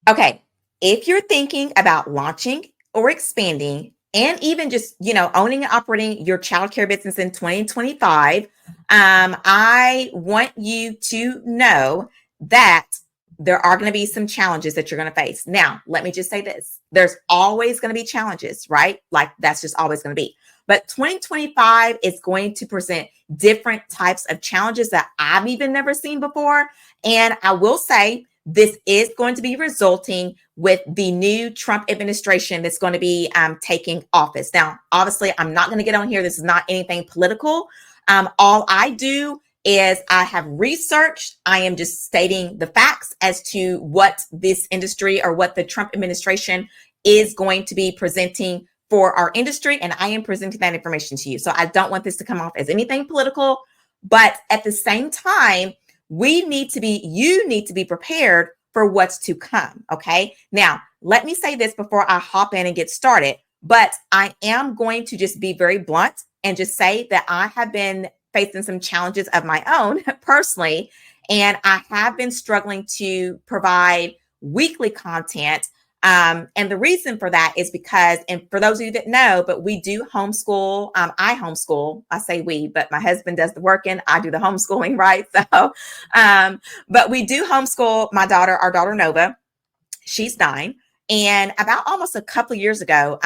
Okay, if you're thinking about launching or expanding and even just, owning and operating your childcare business in 2025, I want you to know that there are going to be some challenges that you're going to face. Now, let me just say this. There's always going to be challenges, right? Like that's just always going to be. But 2025 is going to present different types of challenges that I've even never seen before. And I will say, this is going to be resulting with the new Trump administration that's going to be taking office. Now, obviously, I'm not going to get on here. This is not anything political. All I do is I have researched. I am just stating the facts as to what this industry or what the Trump administration is going to be presenting for our industry. And I am presenting that information to you. So I don't want this to come off as anything political, but at the same time, you need to be prepared for what's to come. Okay. Now, let me say this before I hop in and get started, but I am going to just be very blunt and just say that I have been facing some challenges of my own personally, and I have been struggling to provide weekly content. And the reason for that is because, and for those of you that know, but we do homeschool. I homeschool. I say we, but my husband does the working. I do the homeschooling, right? So, but we do homeschool my daughter, our daughter Nova. She's 9. And about almost a couple of years ago,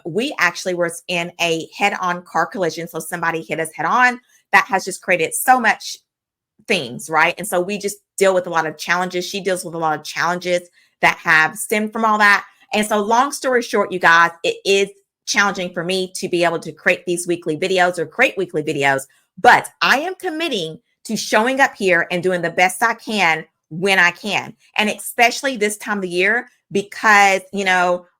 we actually were in a head-on car collision. So somebody hit us head-on. That has just created so much things, right? And so we just deal with a lot of challenges. She deals with a lot of challenges that have stemmed from all that. And so long story short, you guys, it is challenging for me to be able to create these weekly videos or create weekly videos, but I am committing to showing up here and doing the best I can when I can. And especially this time of the year, because,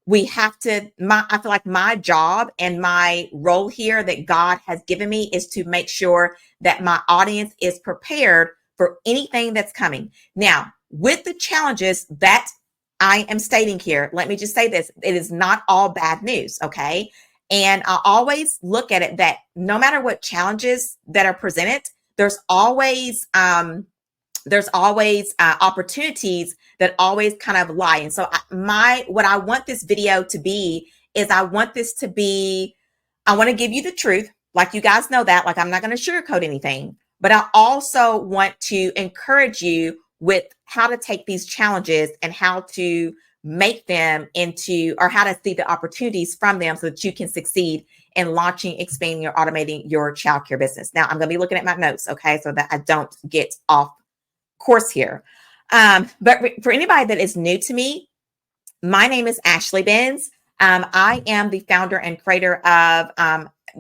we have to, I feel like my job and my role here that God has given me is to make sure that my audience is prepared for anything that's coming. Now, with the challenges that I am stating here, let me just say this. It is not all bad news, okay? And I always look at it that no matter what challenges that are presented, there's always opportunities that always kind of lie. And so what I want this video to be is I want to give you the truth. Like you guys know that, like I'm not going to sugarcoat anything, but I also want to encourage you with how to take these challenges and how to make them into, or how to see the opportunities from them so that you can succeed in launching, expanding, or automating your childcare business. Now I'm going to be looking at my notes, okay, so that I don't get off course here. But for anybody that is new to me, my name is Ashley Benz. I am the founder and creator of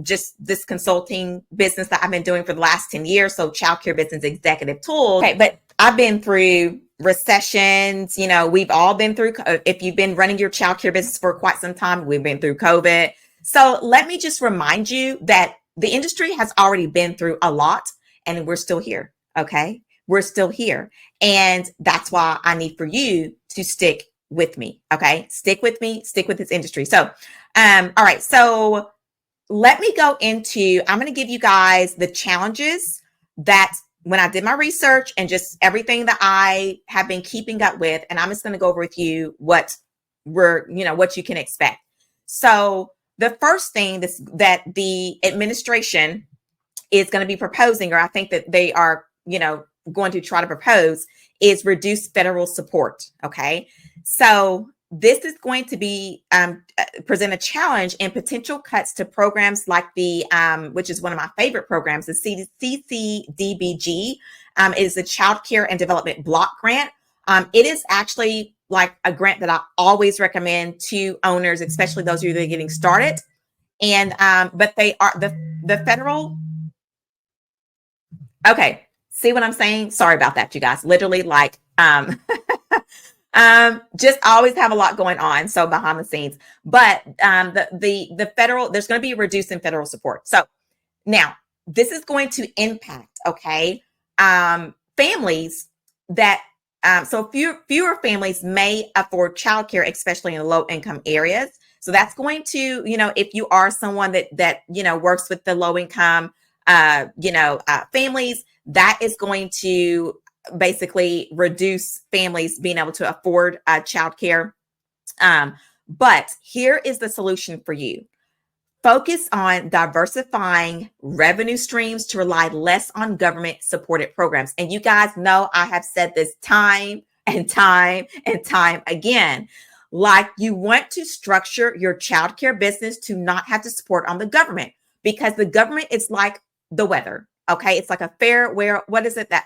just this consulting business that I've been doing for the last 10 years. So childcare business executive tools. Okay, but I've been through recessions. We've all been through, if you've been running your childcare business for quite some time, we've been through COVID. So let me just remind you that the industry has already been through a lot and we're still here. Okay. We're still here. And that's why I need for you to stick with me. Okay. Stick with me, stick with this industry. So, all right. So let me go into, I'm going to give you guys the challenges that when I did my research and just everything that I have been keeping up with, and I'm just going to go over with you what you can expect. So the first thing that the administration is going to be proposing, or I think that they are, going to try to propose, is reduce federal support. Okay. So this is going to be present a challenge in potential cuts to programs like the, which is one of my favorite programs, the CCDBG. Is the Child Care and Development Block Grant. It is actually like a grant that I always recommend to owners, especially those of you that are getting started. And but they are the federal. Okay. See what I'm saying? Sorry about that, you guys. Literally, like, just always have a lot going on. So behind the scenes, but the federal, there's going to be a reduce in federal support. So now this is going to impact, okay, families that, so fewer families may afford childcare, especially in low income areas. So that's going to, if you are someone that works with the low income, families, that is going to basically reduce families being able to afford childcare. But here is the solution for you. Focus on diversifying revenue streams to rely less on government supported programs. And you guys know I have said this time and time and time again. Like, you want to structure your childcare business to not have to support on the government, because the government is like the weather. Okay. It's like a farewell. What is it? That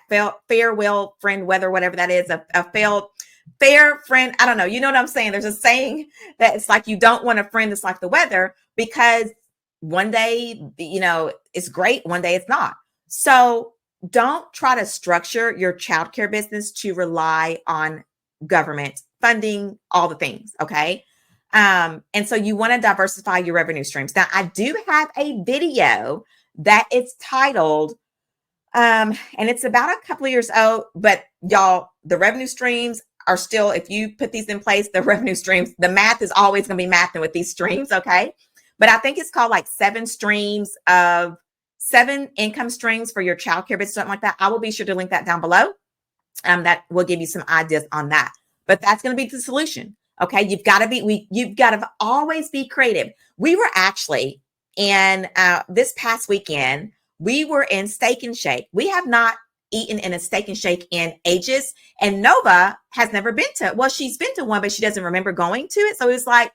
farewell friend weather, whatever that is, a fair friend. I don't know. You know what I'm saying? There's a saying that it's like, you don't want a friend that's like the weather, because one day, it's great. One day it's not. So don't try to structure your childcare business to rely on government funding, all the things. Okay. And so you want to diversify your revenue streams. Now, I do have a video that is titled, and it's about a couple of years old, but y'all, the revenue streams are still, if you put these in place, the revenue streams, the math is always going to be mathing with these streams. Okay. But I think it's called like 7 income streams for your childcare business, something like that. I will be sure to link that down below. That will give you some ideas on that. But that's going to be the solution. Okay. You've got to always be creative. We were actually in this past weekend, we were in Steak and Shake. We have not eaten in a Steak and Shake in ages. And Nova has never been to, well, she's been to one, but she doesn't remember going to it. So it was like,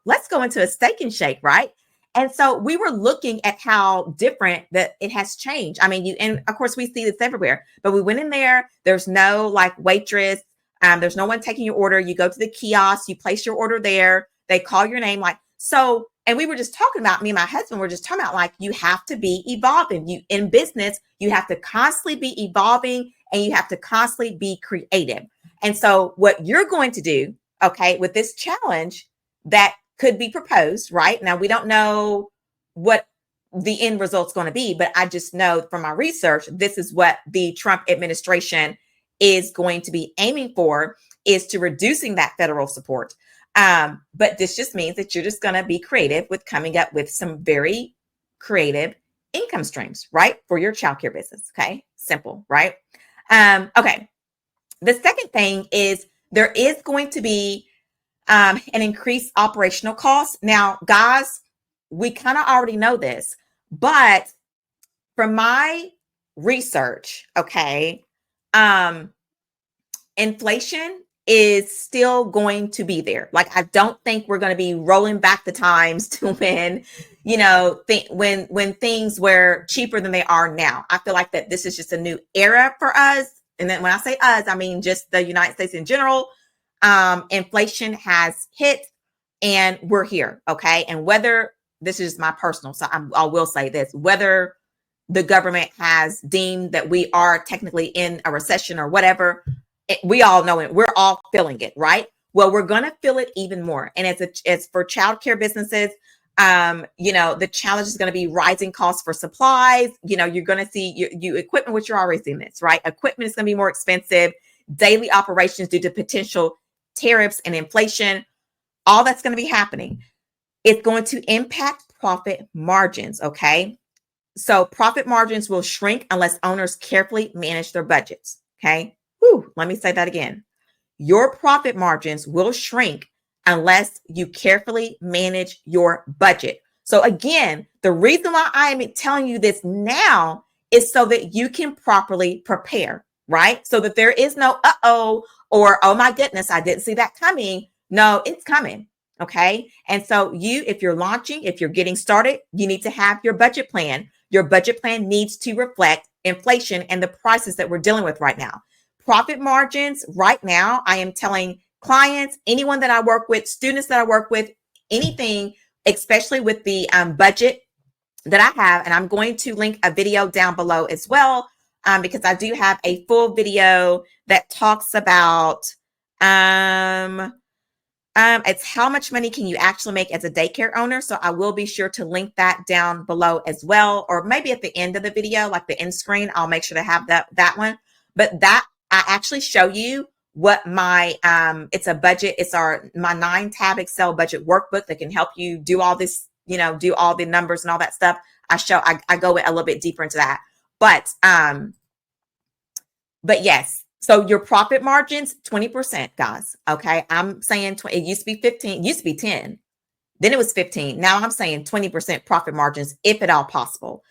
let's go into a Steak and Shake, right? And so we were looking at how different that it has changed. I mean, and of course we see this everywhere, but we went in there. There's no like waitress. There's no one taking your order. You go to the kiosk, you place your order there. They call your name. Like, so, and we were just talking about, me and my husband were just talking about, like, you have to be evolving. In business, you have to constantly be evolving, and you have to constantly be creative. And so what you're going to do, okay, with this challenge that could be proposed, right? Now, we don't know what the end result's going to be, but I just know from my research, this is what the Trump administration is going to be aiming for, is to reducing that federal support. But this just means that you're just going to be creative with coming up with some very creative income streams, right? For your childcare business. Okay. Simple, right? Okay. The second thing is there is going to be an increased operational cost. Now, guys, we kind of already know this, but from my research, okay, inflation is still going to be there. Like, I don't think we're going to be rolling back the times to when, when things were cheaper than they are now. I feel like that this is just a new era for us. And then when I say us, I mean just the United States in general. Inflation has hit and we're here. Okay. And whether this is my personal, so I will say this, whether the government has deemed that we are technically in a recession or whatever, we all know it. We're all feeling it, right? Well, we're going to feel it even more. And as for childcare businesses, the challenge is going to be rising costs for supplies. You're going to see you equipment, which you're already seeing this, right? Equipment is going to be more expensive. Daily operations due to potential tariffs and inflation, all that's going to be happening. It's going to impact profit margins. Okay. So profit margins will shrink unless owners carefully manage their budgets. Okay. Let me say that again. Your profit margins will shrink unless you carefully manage your budget. So again, the reason why I am telling you this now is so that you can properly prepare, right? So that there is no uh-oh or oh my goodness, I didn't see that coming. No, it's coming. Okay. And so if you're launching, if you're getting started, you need to have your budget plan. Your budget plan needs to reflect inflation and the prices that we're dealing with right now. Profit margins right now, I am telling clients, anyone that I work with, students that I work with, anything, especially with the budget that I have, and I'm going to link a video down below as well, because I do have a full video that talks about it's how much money can you actually make as a daycare owner. So I will be sure to link that down below as well, or maybe at the end of the video, like the end screen, I'll make sure to have that one. But that I actually show you what my it's a budget. It's my 9-tab Excel budget workbook that can help you do all this, do all the numbers and all that stuff. I go a little bit deeper into that. But But yes, so your profit margins, 20%, guys. Okay. I'm saying it used to be 15, it used to be 10. Then it was 15. Now I'm saying 20% profit margins, if at all possible.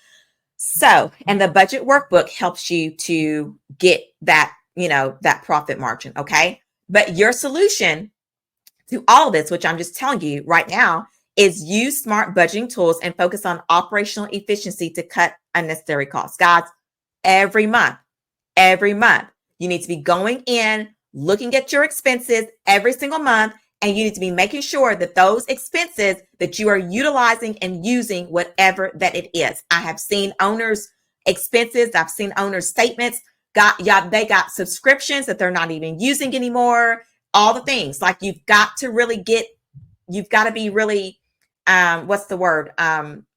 So, and the budget workbook helps you to get that, that profit margin. Okay. But your solution to all this, which I'm just telling you right now, is use smart budgeting tools and focus on operational efficiency to cut unnecessary costs. Guys, every month, you need to be going in, looking at your expenses every single month, and you need to be making sure that those expenses that you are utilizing and using whatever that it is. I have seen owners' expenses. I've seen owners' statements. They got subscriptions that they're not even using anymore. All the things, like you've got to be really, what's the word?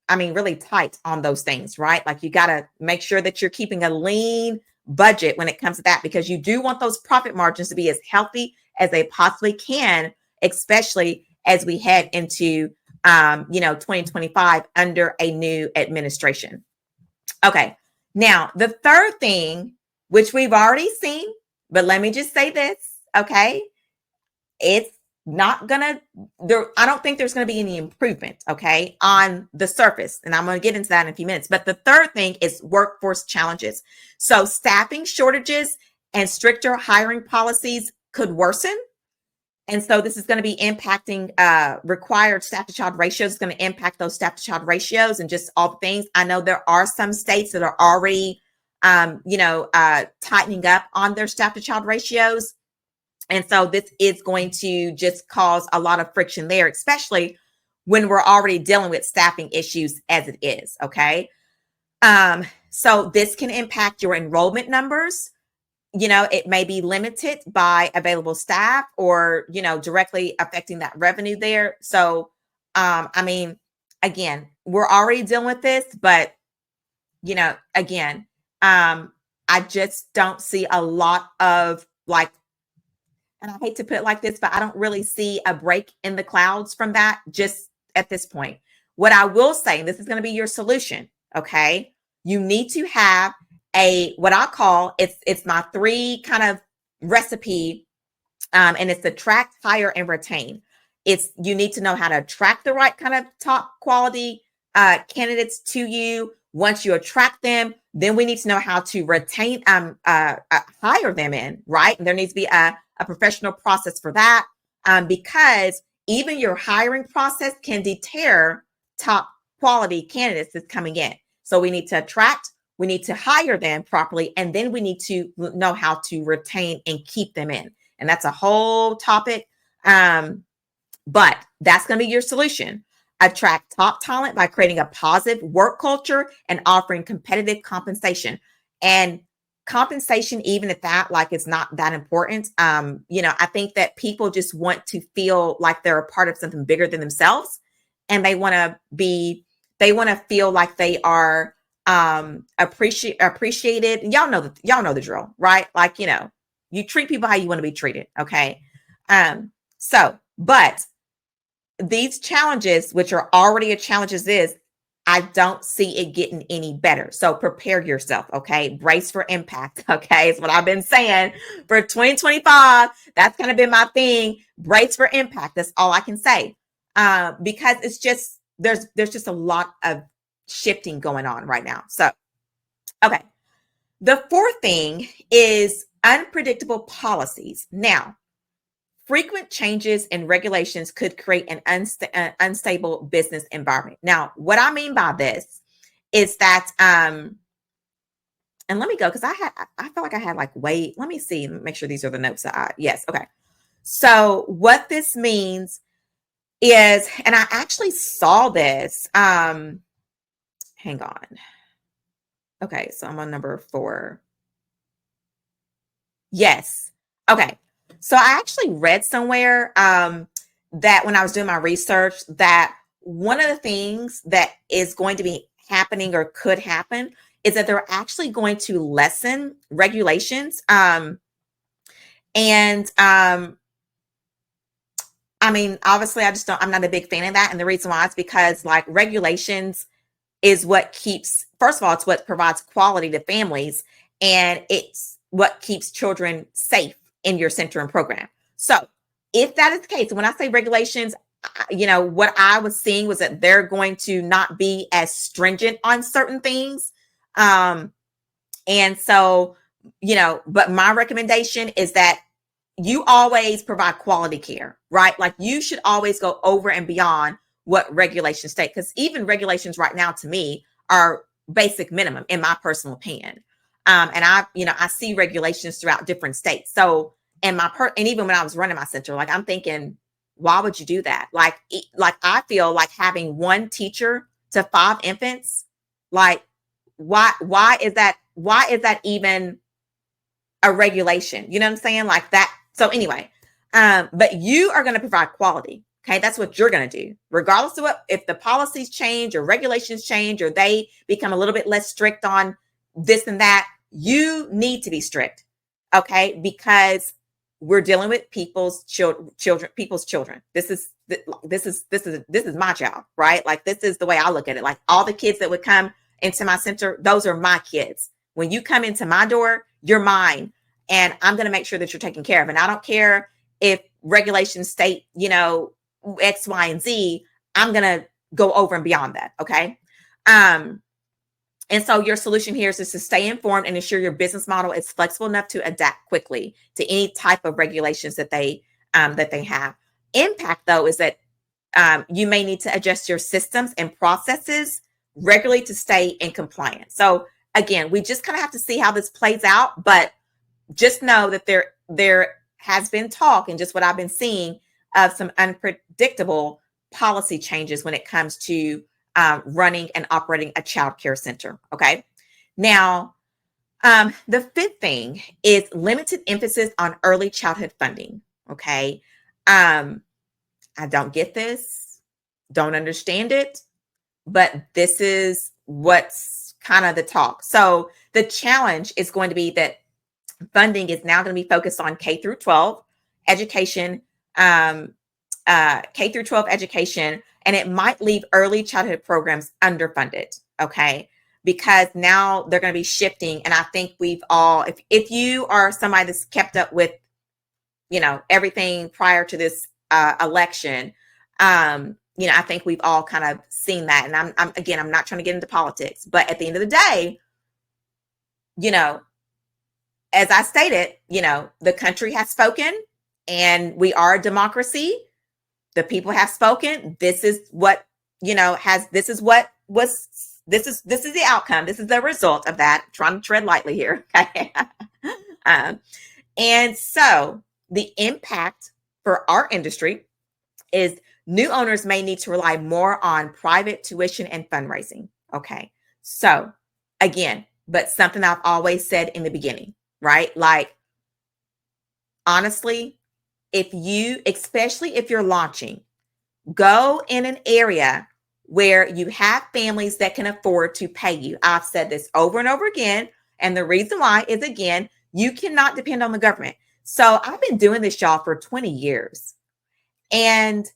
Really tight on those things, right? Like you got to make sure that you're keeping a lean budget when it comes to that, because you do want those profit margins to be as healthy as they possibly can, especially as we head into 2025 under a new administration. Okay. Now, the third thing, which we've already seen, but let me just say this, okay? It's not gonna I don't think there's gonna be any improvement, okay, on the surface. And I'm gonna get into that in a few minutes. But the third thing is workforce challenges. So staffing shortages and stricter hiring policies could worsen. And so this is going to be impacting required staff to child ratios. It's going to impact those staff to child ratios and just all the things. I know there are some states that are already, tightening up on their staff to child ratios. And so this is going to just cause a lot of friction there, especially when we're already dealing with staffing issues as it is. Okay. So this can impact your enrollment numbers. It may be limited by available staff or, directly affecting that revenue there. So, again, we're already dealing with this, but, I just don't see a lot of and I hate to put it like this, but I don't really see a break in the clouds from that just at this point. What I will say, and this is going to be your solution. Okay. You need to have what I call it's my 3 kind of recipe, and it's attract, hire, and retain. You need to know how to attract the right kind of top quality candidates to you. Once you attract them, then we need to know how to retain, hire them in, right? And there needs to be a professional process for that, because even your hiring process can deter top quality candidates that's coming in. So we need to attract, we need to hire them properly, and then we need to know how to retain and keep them in. And that's a whole topic. But that's going to be your solution. Attract top talent by creating a positive work culture and offering competitive compensation. And compensation, even at that, it's not that important. I think that people just want to feel like they're a part of something bigger than themselves. And they want to feel like they are appreciated. Y'all know the drill, right? You treat people how you want to be treated. Okay. But these challenges, which are already a challenge as is, I don't see it getting any better. So prepare yourself. Okay. Brace for impact. Okay. It's what I've been saying for 2025. That's kind of been my thing. Brace for impact. That's all I can say. Because it's just, there's just a lot of shifting going on right now. So, okay. The fourth thing is unpredictable policies. Now, frequent changes in regulations could create an unstable business environment. Now, what I mean by this is that, and let me go, because I feel like I had let me see, make sure these are the notes yes. Okay. So what this means is, and I actually saw this, hang on. Okay. So I'm on number 4. Yes. Okay. So I actually read somewhere that when I was doing my research, that one of the things that is going to be happening or could happen is that they're actually going to lessen regulations. Obviously I'm not a big fan of that. And the reason why is because regulations is what keeps, first of all, it's what provides quality to families. And it's what keeps children safe in your center and program. So if that is the case, when I say regulations, what I was seeing was that they're going to not be as stringent on certain things. And so, but my recommendation is that you always provide quality care, right? Like you should always go over and beyond what regulations state, because even regulations right now to me are basic minimum in my personal opinion. And I see regulations throughout different states. So, and even when I was running my center, like I'm thinking, why would you do that? Like I feel like having one teacher to 5 infants, like why is that even a regulation? You know what I'm saying? Like that. So anyway, but you are going to provide quality. Okay. That's what you're going to do, regardless of if the policies change or regulations change, or they become a little bit less strict on this and that. You need to be strict. Okay. Because we're dealing with people's children. This is my job, right? Like this is the way I look at it. Like all the kids that would come into my center, those are my kids. When you come into my door, you're mine. And I'm going to make sure that you're taken care of. And I don't care if regulations state, X, Y, and Z. I'm going to go over and beyond that. Okay. And so your solution here is just to stay informed and ensure your business model is flexible enough to adapt quickly to any type of regulations that they have. Impact, though, is that you may need to adjust your systems and processes regularly to stay in compliance. So again, we just kind of have to see how this plays out, but just know that there has been talk, and just what I've been seeing, of some unpredictable policy changes when it comes to running and operating a child care center. Okay. Now, the fifth thing is limited emphasis on early childhood funding. Okay. I don't get this, don't understand it, but this is what's kind of the talk. So the challenge is going to be that funding is now going to be focused on K through 12 education, K through 12 education, and it might leave early childhood programs underfunded. Okay. Because now they're going to be shifting. And I think we've all, if you are somebody that's kept up with, everything prior to this election, I think we've all kind of seen that. And I'm not trying to get into politics, but at the end of the day, as I stated, the country has spoken, and we are a democracy. The people have spoken. This is what, this is the outcome. This is the result of that. I'm trying to tread lightly here. Okay. And so the impact for our industry is new owners may need to rely more on private tuition and fundraising. Okay. So again, but something I've always said in the beginning, right? Like, honestly, especially if you're launching, go in an area where you have families that can afford to pay you. I've said this over and over again. And the reason why is, again, you cannot depend on the government. So I've been doing this, y'all, for 20 years. And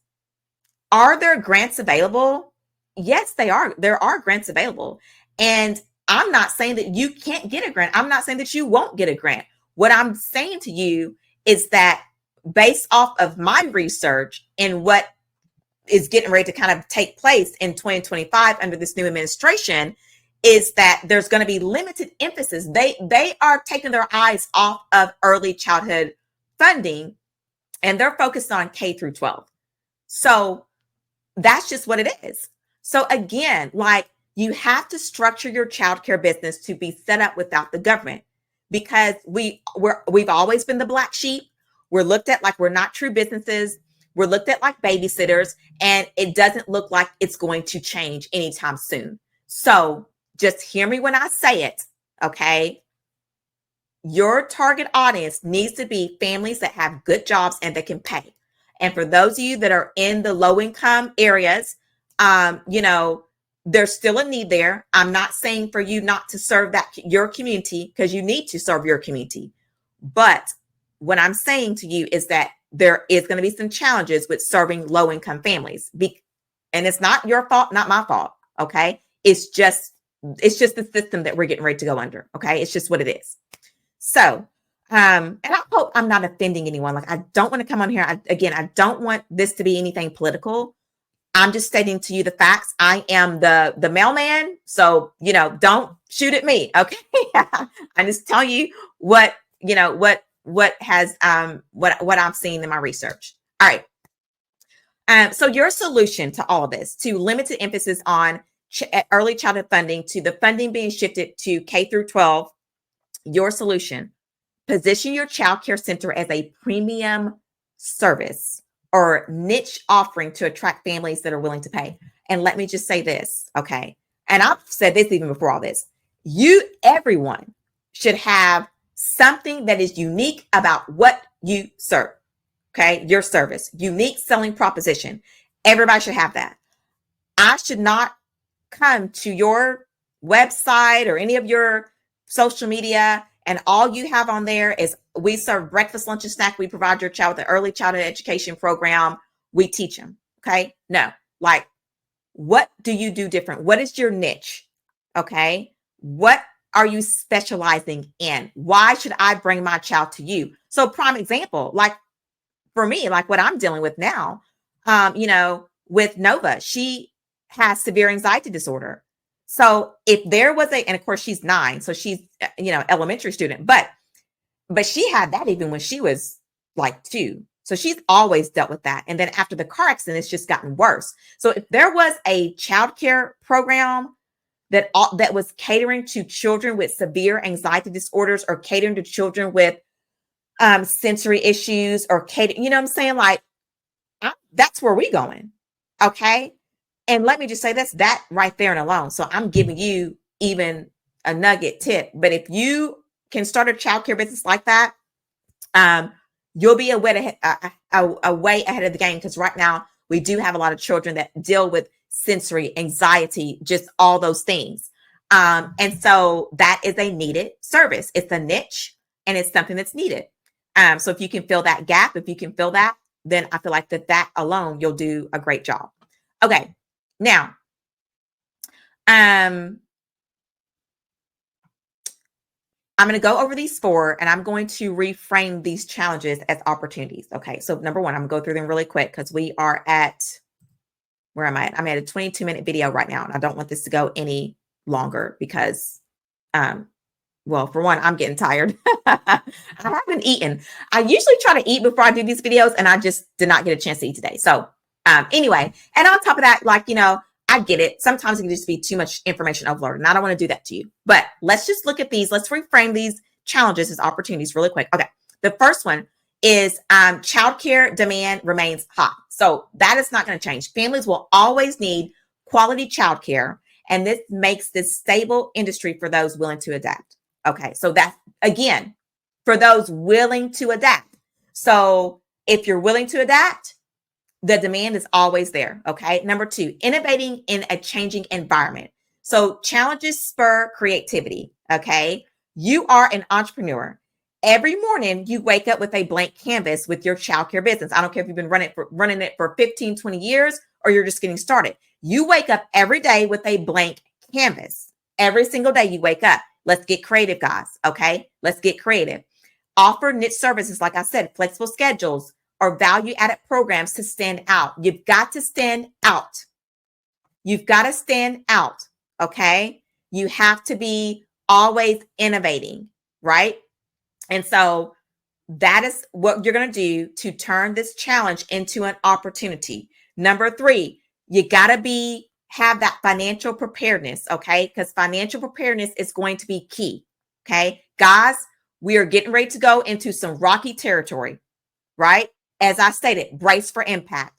are there grants available? Yes, they are. There are grants available. And I'm not saying that you can't get a grant. I'm not saying that you won't get a grant. What I'm saying to you is that based off of my research and what is getting ready to kind of take place in 2025 under this new administration, is that there's going to be limited emphasis. They are taking their eyes off of early childhood funding, and they're focused on K through 12. So that's just what it is. So again, like, you have to structure your childcare business to be set up without the government, because we've always been the black sheep. We're looked at like we're not true businesses. We're looked at like babysitters, and it doesn't look like it's going to change anytime soon. So just hear me when I say it, okay? Your target audience needs to be families that have good jobs and that can pay. And for those of you that are in the low income areas, there's still a need there. I'm not saying for you not to serve your community, because you need to serve your community. But what I'm saying to you is that there is going to be some challenges with serving low income families. And it's not your fault, not my fault. Okay. It's just the system that we're getting ready to go under. Okay. It's just what it is. So, and I hope I'm not offending anyone. Like, I don't want to come on here. I don't want this to be anything political. I'm just stating to you the facts. I am the mailman, so don't shoot at me, okay? I'm just telling you what what has what I've seen in my research. All right. So your solution to all of this, to limited emphasis on early childhood funding, to the funding being shifted to K through 12, your solution: position your child care center as a premium service or niche offering to attract families that are willing to pay. And let me just say this, okay? And I've said this even before all this. Everyone should have something that is unique about what you serve, okay? Your service, unique selling proposition. Everybody should have that. I should not come to your website or any of your social media and all you have on there is, we serve breakfast, lunch, and snack. We provide your child with an early childhood education program. We teach them. Okay. No, like, what do you do different? What is your niche? Okay. What are you specializing in? Why should I bring my child to you? So prime example, like for me, like what I'm dealing with now, with Nova, she has severe anxiety disorder. So if there was and of course she's 9, so she's, elementary student, but she had that even when she was like 2. So she's always dealt with that. And then after the car accident, it's just gotten worse. So if there was a childcare program that was catering to children with severe anxiety disorders, or catering to children with sensory issues, or you know what I'm saying? Like, that's where we going. Okay. And let me just say that right there and alone. So I'm giving you even a nugget tip. But if you can start a childcare business like that, you'll be a way ahead of the game. Because right now we do have a lot of children that deal with sensory anxiety, just all those things. And so that is a needed service. It's a niche and it's something that's needed. So if you can fill that gap, if you can fill that, then I feel like that alone, you'll do a great job. Okay. Now, I'm going to go over these 4 and I'm going to reframe these challenges as opportunities. Okay. So number 1, I'm going to go through them really quick because we are at, where am I? I'm at a 22-minute video right now, and I don't want this to go any longer because, well, for one, I'm getting tired. I haven't eaten. I usually try to eat before I do these videos, and I just did not get a chance to eat today. So anyway, and on top of that, like, I get it. Sometimes it can just be too much information overload, and I don't want to do that to you. But let's just look at these. Let's reframe these challenges as opportunities really quick. Okay. The first one is childcare demand remains high. So that is not going to change. Families will always need quality childcare, and this makes this stable industry for those willing to adapt. Okay. So that's, again, for those willing to adapt. So if you're willing to adapt, the demand is always there. Okay. Number 2, innovating in a changing environment. So challenges spur creativity. Okay. You are an entrepreneur. Every morning you wake up with a blank canvas with your childcare business. I don't care if you've been running it for 15, 20 years, or you're just getting started. You wake up every day with a blank canvas. Every single day you wake up. Let's get creative, guys. Okay. Let's get creative. Offer niche services, like I said, flexible schedules, or value-added programs to stand out. You've got to stand out. You've got to stand out, okay? You have to be always innovating, right? And so that is what you're going to do to turn this challenge into an opportunity. Number 3, you got to have that financial preparedness, okay? Because financial preparedness is going to be key, okay? Guys, we are getting ready to go into some rocky territory, right? As I stated, brace for impact.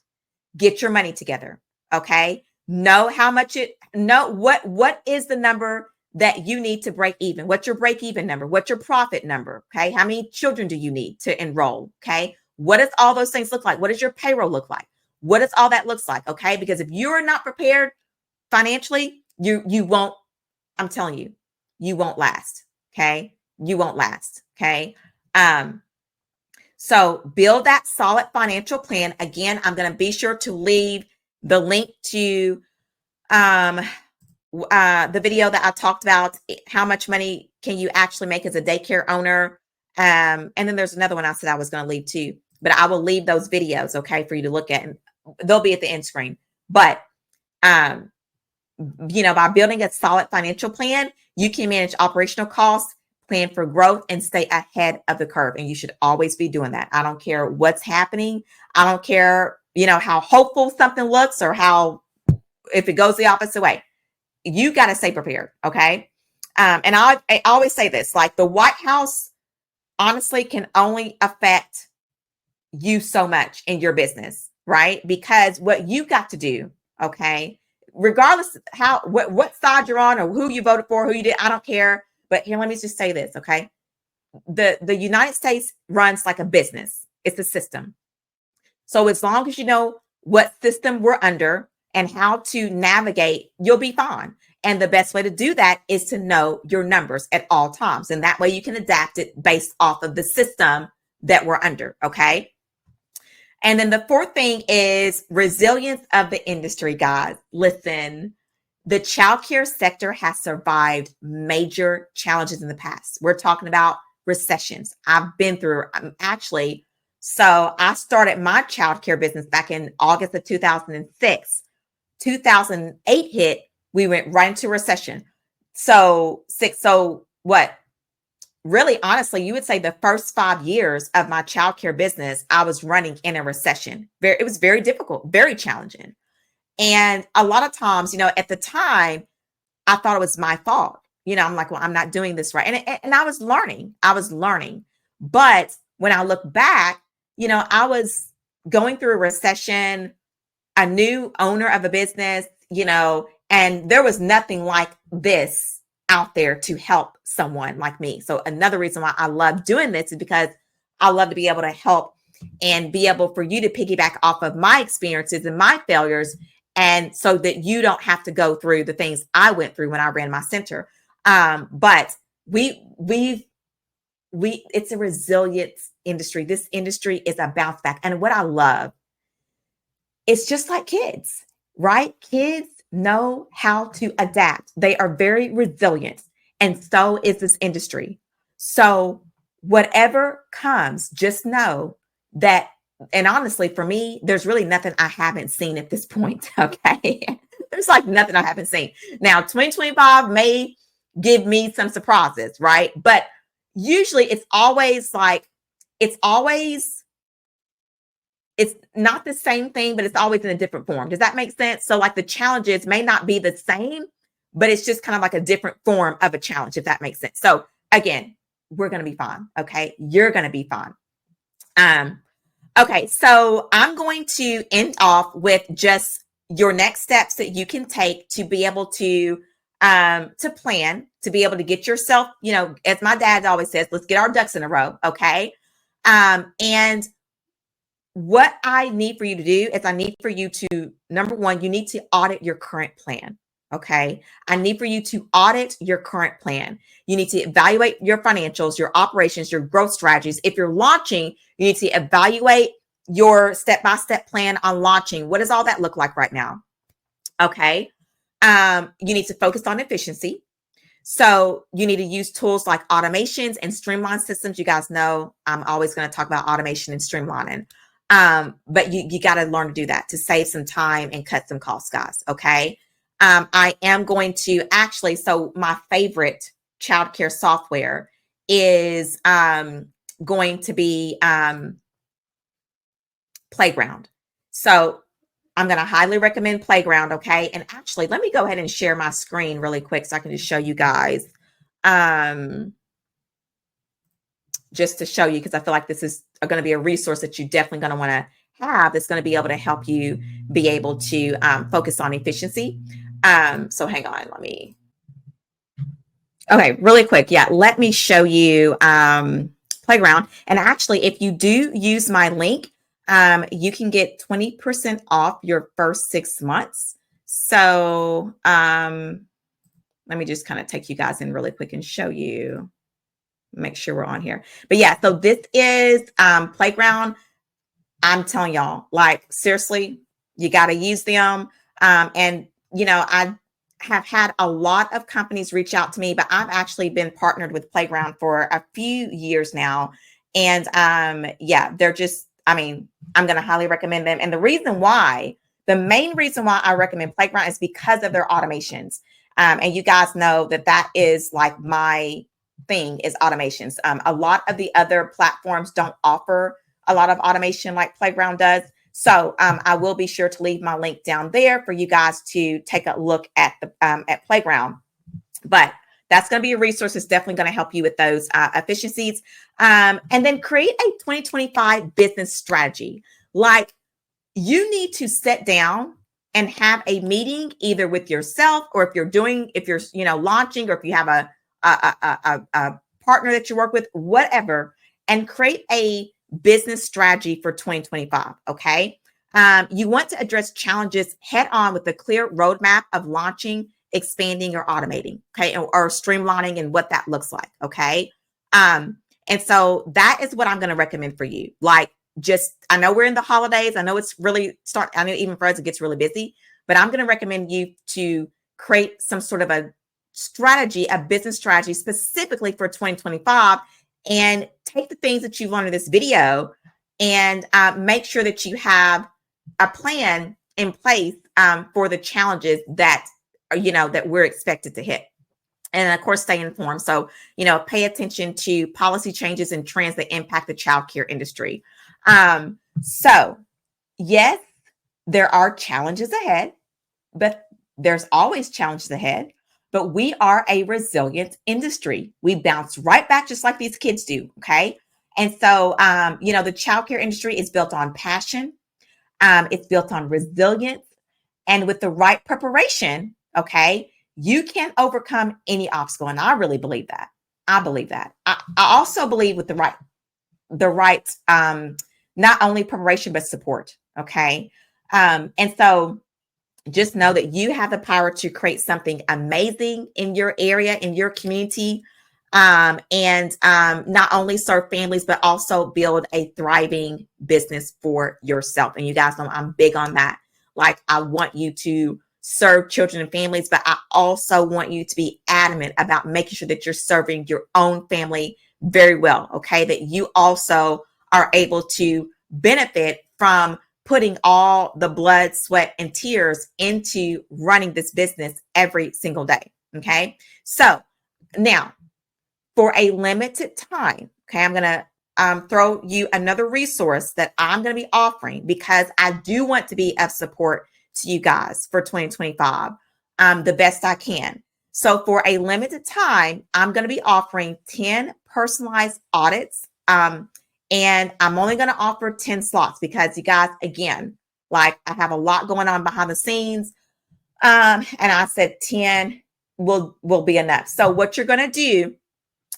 Get your money together. Okay. Know how much what is the number that you need to break even? What's your break even number? What's your profit number? Okay. How many children do you need to enroll? Okay. What does all those things look like? What does your payroll look like? What does all that looks like? Okay. Because if you're not prepared financially, you won't, I'm telling you, you won't last. Okay. You won't last. Okay. So build that solid financial plan. Again, I'm going to be sure to leave the link to the video that I talked about, how much money can you actually make as a daycare owner? And then there's another one I said I was going to leave too, but I will leave those videos, okay, for you to look at, and they'll be at the end screen. But um, by building a solid financial plan, you can manage operational costs, plan for growth, and stay ahead of the curve. And you should always be doing that. I don't care what's happening. I don't care, how hopeful something looks or if it goes the opposite way. You got to stay prepared. Okay. And I always say this, like the White House honestly can only affect you so much in your business, right? Because what you got to do, okay, regardless what side you're on or who you voted for, who you did, I don't care. But here, let me just say this, okay? The United States runs like a business. It's a system. So as long as you know what system we're under and how to navigate, you'll be fine. And the best way to do that is to know your numbers at all times. And that way you can adapt it based off of the system that we're under, okay? And then the fourth thing is resilience of the industry, guys. Listen, the childcare sector has survived major challenges in the past. We're talking about recessions. I've been through actually. So I started my childcare business back in August of 2006. 2008 hit, we went right into recession. So what? Really, honestly, you would say the first 5 years of my childcare business, I was running in a recession. It was very difficult, very challenging. And a lot of times, at the time, I thought it was my fault. I'm like, well, I'm not doing this right. And I was learning. But when I look back, I was going through a recession, a new owner of a business, and there was nothing like this out there to help someone like me. So another reason why I love doing this is because I love to be able to help and be able for you to piggyback off of my experiences and my failures. And so that you don't have to go through the things I went through when I ran my center. But it's a resilient industry. This industry is a bounce back. And what I love, it's just like kids, right? Kids know how to adapt. They are very resilient. And so is this industry. So whatever comes, just know that, and honestly, for me, there's really nothing I haven't seen at this point. Okay. There's like nothing I haven't seen. Now, 2025 may give me some surprises, right? But usually it's not the same thing, but it's always in a different form. Does that make sense? So like the challenges may not be the same, but it's just kind of like a different form of a challenge, if that makes sense. So again, we're going to be fine. Okay. You're going to be fine. Okay. So I'm going to end off with just your next steps that you can take to be able to plan, to be able to get yourself, as my dad always says, let's get our ducks in a row. Okay. And what I need for you to do is I need for you to, number one, you need to audit your current plan. Okay. I need for you to audit your current plan. You need to evaluate your financials, your operations, your growth strategies. If you're launching, you need to evaluate your step-by-step plan on launching. What does all that look like right now? Okay. You need to focus on efficiency. So you need to use tools like automations and streamline systems. You guys know I'm always going to talk about automation and streamlining. But you got to learn to do that to save some time and cut some costs, guys. Okay. I am going to actually, so my favorite childcare software is going to be Playground. So I'm going to highly recommend Playground. Okay. And actually, let me go ahead and share my screen really quick so I can just show you guys. Just to show you, because I feel like this is going to be a resource that you definitely going to want to have that's going to be able to help you be able to focus on efficiency. So hang on, okay, really quick. Yeah, let me show you Playground. And actually, if you do use my link, you can get 20% off your first 6 months. So let me just kind of take you guys in really quick and show you. Make sure we're on here. But yeah, so this is Playground. I'm telling y'all, like, seriously, you got to use them. And, I have had a lot of companies reach out to me, but I've actually been partnered with Playground for a few years now. And yeah, they're just, I mean, I'm going to highly recommend them. And the main reason why I recommend Playground is because of their automations. And you guys know that that is like my thing is automations. A lot of the other platforms don't offer a lot of automation like Playground does. So I will be sure to leave my link down there for you guys to take a look at the at Playground. But that's going to be a resource that's definitely going to help you with those efficiencies. And then create a 2025 business strategy. Like you need to sit down and have a meeting either with yourself or if you're launching, or if you have a partner that you work with, whatever, and create a business strategy for 2025. Okay. You want to address challenges head on with a clear roadmap of launching, expanding, or automating. Okay. Or streamlining and what that looks like. Okay. And so that is what I'm going to recommend for you. Like, I know we're in the holidays. I know it's really I know even for us, it gets really busy, but I'm going to recommend you to create some sort of a business strategy specifically for 2025, and take the things that you've learned in this video and make sure that you have a plan in place for the challenges that we're expected to hit. And of course, stay informed. So, pay attention to policy changes and trends that impact the childcare industry. So yes, there are challenges ahead, but there's always challenges ahead. But we are a resilient industry. We bounce right back just like these kids do. Okay. And so, the childcare industry is built on passion. It's built on resilience, and with the right preparation, okay, you can overcome any obstacle. And I really believe that. I believe that. I also believe with the right, not only preparation, but support. Okay. And so just know that you have the power to create something amazing in your area, in your community, and not only serve families, but also build a thriving business for yourself. And you guys know I'm big on that. Like, I want you to serve children and families, but I also want you to be adamant about making sure that you're serving your own family very well. Okay. That you also are able to benefit from putting all the blood, sweat, and tears into running this business every single day. Okay. So now, for a limited time, okay, I'm going to throw you another resource that I'm going to be offering because I do want to be of support to you guys for 2025 the best I can. So for a limited time, I'm going to be offering 10 personalized audits. And I'm only going to offer 10 slots because you guys, again, like I have a lot going on behind the scenes. And I said 10 will be enough. So what you're going to do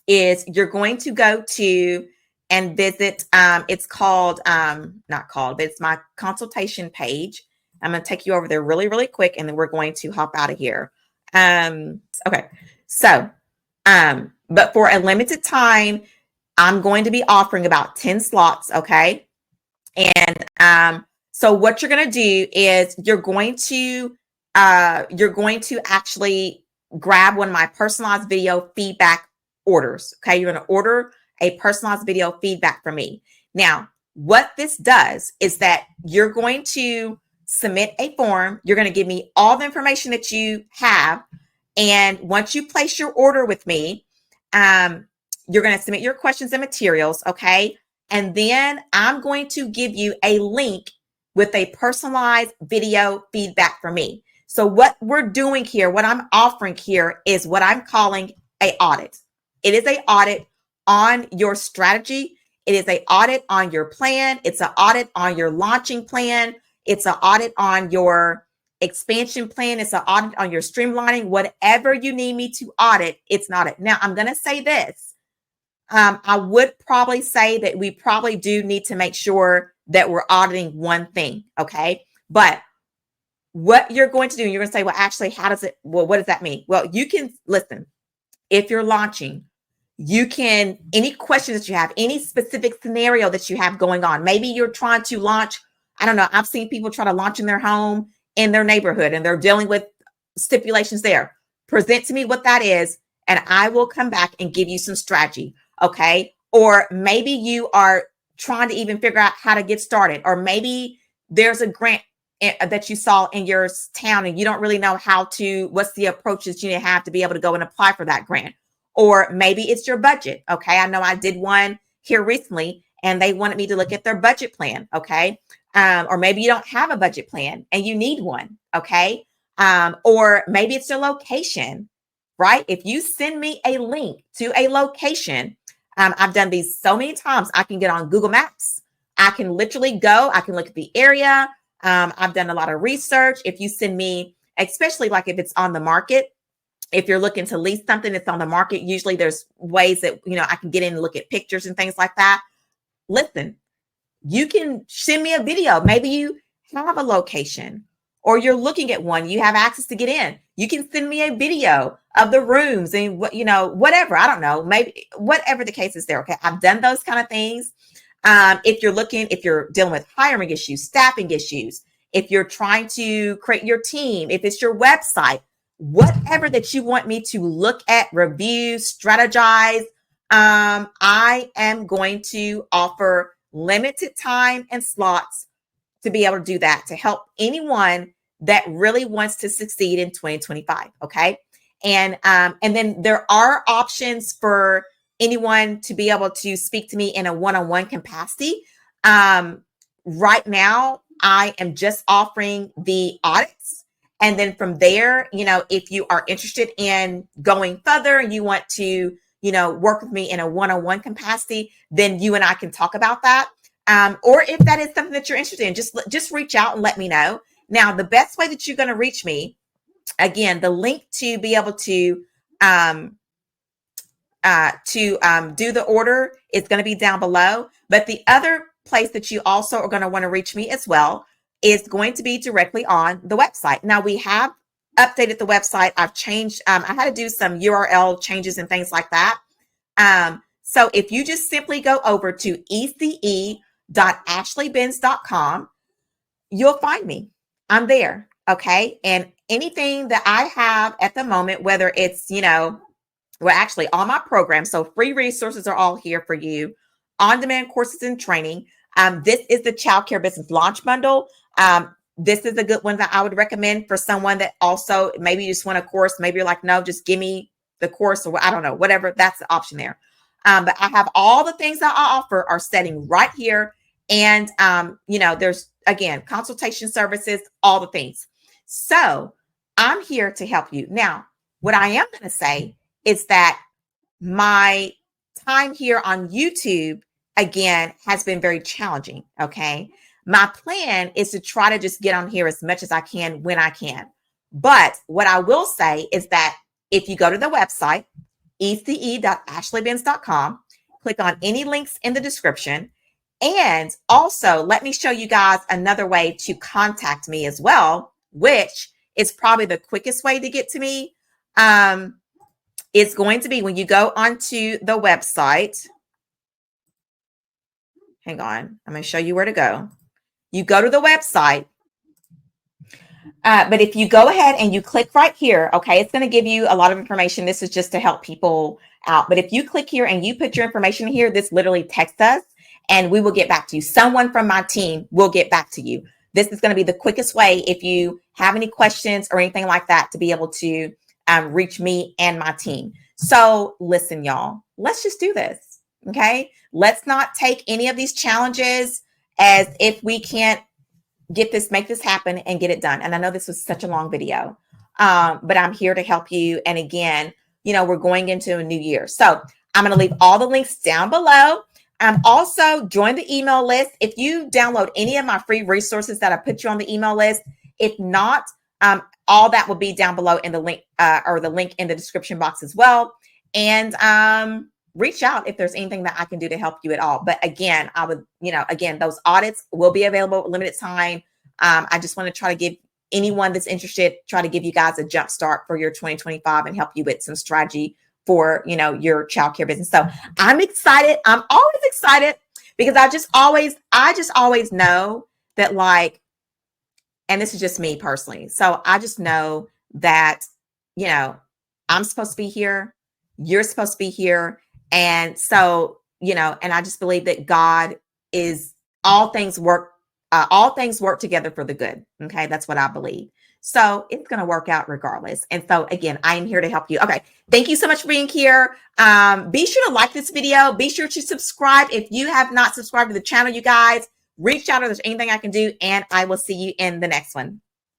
is you're going to go to and visit, it's called, not called, but it's my consultation page. I'm going to take you over there really, really quick, and then we're going to hop out of here. Okay. So, but for a limited time, I'm going to be offering about 10 slots. Okay. And, so what you're going to do is you're going to actually grab one of my personalized video feedback orders. Okay. You're going to order a personalized video feedback from me. Now, what this does is that you're going to submit a form. You're going to give me all the information that you have. And once you place your order with me, you're going to submit your questions and materials. Okay. And then I'm going to give you a link with a personalized video feedback from me. So what we're doing here, what I'm offering here is what I'm calling an audit. It is an audit on your strategy. It is an audit on your plan. It's an audit on your launching plan. It's an audit on your expansion plan. It's an audit on your streamlining. Whatever you need me to audit, it's an audit. Now, I'm going to say this. I would probably say that we probably do need to make sure that we're auditing one thing. Okay. But what you're going to do, you're going to say, well, actually, what does that mean? Well, you can listen. If you're launching, any questions that you have, any specific scenario that you have going on, maybe you're trying to launch, I don't know. I've seen people try to launch in their home, in their neighborhood, and they're dealing with stipulations there. Present to me what that is, and I will come back and give you some strategy. Okay. Or maybe you are trying to even figure out how to get started, or maybe there's a grant that you saw in your town and you don't really know what's the approaches you need to have to be able to go and apply for that grant. Or maybe it's your budget. Okay. I know I did one here recently and they wanted me to look at their budget plan. Okay. Or maybe you don't have a budget plan and you need one. Okay. Or maybe it's your location, right? If you send me a link to a location, I've done these so many times. I can get on Google Maps. I can literally go, I can look at the area. I've done a lot of research. If you send me, especially like if it's on the market, if you're looking to lease something that's on the market, usually there's ways that, I can get in and look at pictures and things like that. Listen, you can send me a video. Maybe you have a location or you're looking at one, you have access to get in. You can send me a video of the rooms and whatever. I don't know, maybe whatever the case is there. Okay. I've done those kind of things. If you're dealing with hiring issues, staffing issues, if you're trying to create your team, if it's your website, whatever that you want me to look at, review, strategize, I am going to offer limited time and slots to be able to do that, to help anyone that really wants to succeed in 2025. Okay. And then there are options for anyone to be able to speak to me in a one-on-one capacity. Right now, I am just offering the audits. And then from there, if you are interested in going further and you want to, work with me in a one-on-one capacity, then you and I can talk about that. Or if that is something that you're interested in, just reach out and let me know. Now, the best way that you're going to reach me, again, the link to be able to do the order is going to be down below. But the other place that you also are going to want to reach me as well is going to be directly on the website. Now, we have updated the website. I've changed. I had to do some URL changes and things like that. So if you just simply go over to ece.ashleybenz.com, you'll find me. I'm there. Okay. And anything that I have at the moment, whether it's, actually all my programs. So free resources are all here for you. On-demand courses and training. This is the Childcare Business Launch Bundle. This is a good one that I would recommend for someone that also maybe you just want a course. Maybe you're like, no, just give me the course, or I don't know, whatever. That's the option there. But I have all the things that I offer are setting right here. And, there's, again, consultation services, all the things. So I'm here to help you. Now, what I am going to say is that my time here on YouTube, again, has been very challenging. Okay. My plan is to try to just get on here as much as I can when I can. But what I will say is that if you go to the website, ece.ashleybenz.com, click on any links in the description. And also, let me show you guys another way to contact me as well, which is probably the quickest way to get to me. It's going to be when you go onto the website. Hang on. I'm going to show you where to go. You go to the website. But if you go ahead and you click right here, okay, it's going to give you a lot of information. This is just to help people out. But if you click here and you put your information here, this literally texts us and we will get back to you. Someone from my team will get back to you. This is going to be the quickest way if you have any questions or anything like that to be able to reach me and my team. So listen, y'all, let's just do this. Okay. Let's not take any of these challenges as if we can't make this happen and get it done. And I know this was such a long video, but I'm here to help you. And again, we're going into a new year. So I'm going to leave all the links down below. Also join the email list. If you download any of my free resources that I put you on the email list, if not, all that will be down below in the link or the link in the description box as well. And reach out if there's anything that I can do to help you at all. But again, I would, those audits will be available at limited time. I just want to try to give anyone that's interested, try to give you guys a jump start for your 2025 and help you with some strategy for, your childcare business. So I'm excited. I'm always excited because I just always know that, like, and this is just me personally. So I just know that, you know, I'm supposed to be here, you're supposed to be here. And so, you know, and I just believe that God is all things work together for the good. Okay. That's what I believe. So it's going to work out regardless. And so again, I am here to help you. Okay. Thank you so much for being here. Be sure to like this video. Be sure to subscribe. If you have not subscribed to the channel, you guys, reach out if there's anything I can do, and I will see you in the next one.